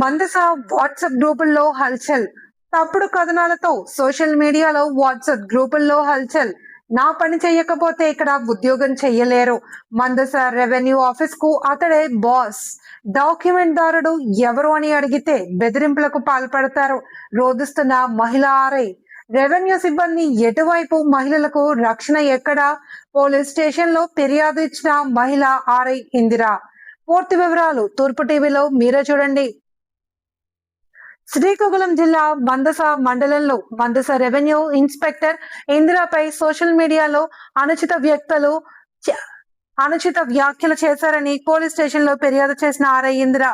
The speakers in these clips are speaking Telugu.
మందస వాట్సాప్ గ్రూపుల్లో హల్చల్. తప్పుడు కథనాలతో సోషల్ మీడియాలో వాట్సాప్ గ్రూపుల్లో హల్చల్. నా పని చెయ్యకపోతే ఇక్కడ ఉద్యోగం చెయ్యలేరు. మందస రెవెన్యూ ఆఫీస్ కు అతడే బాస్. డాక్యుమెంట్ దారుడు ఎవరు అని అడిగితే బెదిరింపులకు పాల్పడతారు. రోధిస్తున్న మహిళ ఆర్ఐ. రెవెన్యూ సిబ్బంది ఎటువైపు, మహిళలకు రక్షణ ఎక్కడా? పోలీస్ స్టేషన్ లో ఫిర్యాదు ఇచ్చిన మహిళ ఆర్ఐ ఇందిరా. పూర్తి వివరాలు తూర్పు టీవీలో మీరే చూడండి. శ్రీకాకుళం జిల్లా మందస మండలంలో మందస రెవెన్యూ ఇన్స్పెక్టర్ ఇందిరాపై సోషల్ మీడియాలో అనుచిత వ్యక్తులు అనుచిత వ్యాఖ్యలు చేశారని పోలీస్ స్టేషన్ లో ఫిర్యాదు చేసిన ఆర్ఐ ఇందిర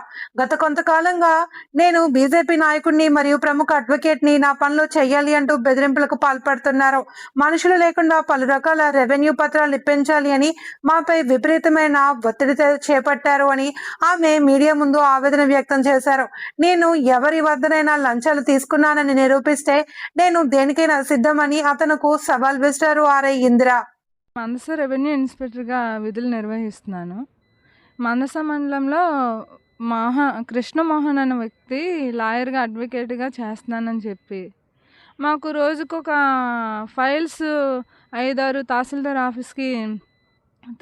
గత కొంతకాలంగా నేను బీజేపీ నాయకుడిని మరియు ప్రముఖ అడ్వకేట్ ని, నా పనులు చెయ్యాలి అంటూ బెదిరింపులకు పాల్పడుతున్నారు. మనుషులు లేకుండా పలు రకాల రెవెన్యూ పత్రాలు ఇప్పించాలి అని మాపై విపరీతమైన ఒత్తిడి చేపట్టారు అని ఆమె మీడియా ముందు ఆవేదన వ్యక్తం చేశారు. నేను ఎవరి వద్దనైనా లంచాలు తీసుకున్నానని నిరూపిస్తే నేను దేనికైనా సిద్ధమని అతనుకు సవాల్ విసిరారు ఆర్ఐ ఇందిర. మందస రెవెన్యూ ఇన్స్పెక్టర్గా విధులు నిర్వహిస్తున్నాను. మందస మండలంలో కృష్ణమోహన్ అనే వ్యక్తి లాయర్గా, అడ్వకేట్గా చేస్తున్నానని చెప్పి మాకు రోజుకొక ఫైల్స్ 5-6 తహసీల్దార్ ఆఫీస్కి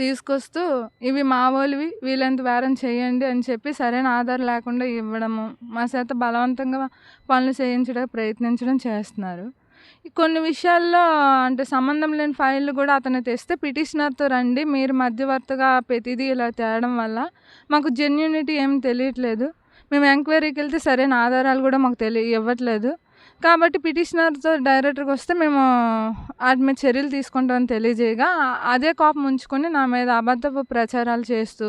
తీసుకొస్తూ ఇవి మా వాళ్ళవి, వీళ్ళంత బేరం చేయండి అని చెప్పి సరైన ఆధారం లేకుండా ఇవ్వడము, మా చేత బలవంతంగా పనులు చేయించడానికి ప్రయత్నించడం చేస్తున్నారు. కొన్ని విషయాల్లో అంటే సంబంధం లేని ఫైళ్ళు కూడా అతను తెస్తే పిటిషనర్తో రండి, మీరు మధ్యవర్తిగా ప్రతిదీ ఇలా తేవడం వల్ల మాకు జెన్యూనిటీ ఏం తెలియట్లేదు. మేము ఎంక్వైరీకి వెళ్తే సరైన ఆధారాలు కూడా మాకు ఇవ్వట్లేదు. కాబట్టి పిటిషనర్తో డైరెక్టర్కి వస్తే మేము వాటి మీద చర్యలు తీసుకుంటామని తెలియజేయగా అదే కోపం ఉంచుకొని నా మీద అబద్ధపు ప్రచారాలు చేస్తూ,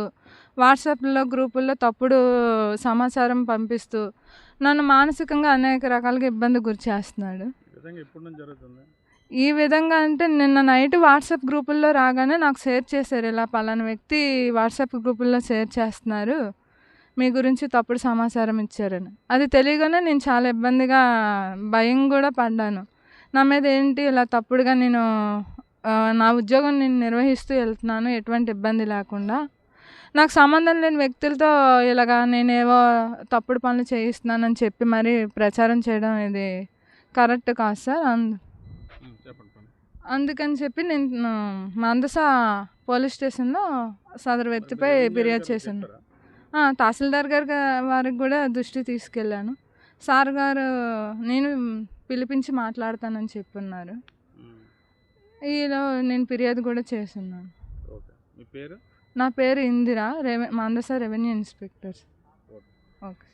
వాట్సాప్లో గ్రూపుల్లో తప్పుడు సమాచారం పంపిస్తూ నన్ను మానసికంగా అనేక రకాలుగా ఇబ్బంది గురి చేస్తున్నాడు. ఈ విధంగా అంటే నిన్న నైట్ వాట్సాప్ గ్రూపుల్లో రాగానే నాకు షేర్ చేశారు, ఇలా పలానా వ్యక్తి వాట్సాప్ గ్రూపుల్లో షేర్ చేస్తున్నారు, మీ గురించి తప్పుడు సమాచారం ఇచ్చారని. అది తెలియగానే నేను చాలా ఇబ్బందిగా, భయం కూడా పడ్డాను. నా మీద ఏంటి ఇలా తప్పుడుగా నేను నా ఉద్యోగం నేను నిర్వహిస్తూ వెళ్తున్నాను ఎటువంటి ఇబ్బంది లేకుండా, నాకు సంబంధం లేని వ్యక్తులతో ఇలాగా నేనేవో తప్పుడు పనులు చేయిస్తున్నానని చెప్పి మరీ ప్రచారం చేయడం ఇది కరెక్ట్ కాదు సార్. అందుకని చెప్పి నేను మందస పోలీస్ స్టేషన్లో సదరు వ్యక్తిపై ఫిర్యాదు చేశాను. తహసీల్దార్ వారికి కూడా దృష్టి తీసుకెళ్ళాను. సార్ గారు నేను పిలిపించి మాట్లాడతానని చెప్పున్నారు. ఈలో నేను ఫిర్యాదు కూడా చేస్తున్నాను. నా పేరు Indira, Mandasa revenue inspector. Okay.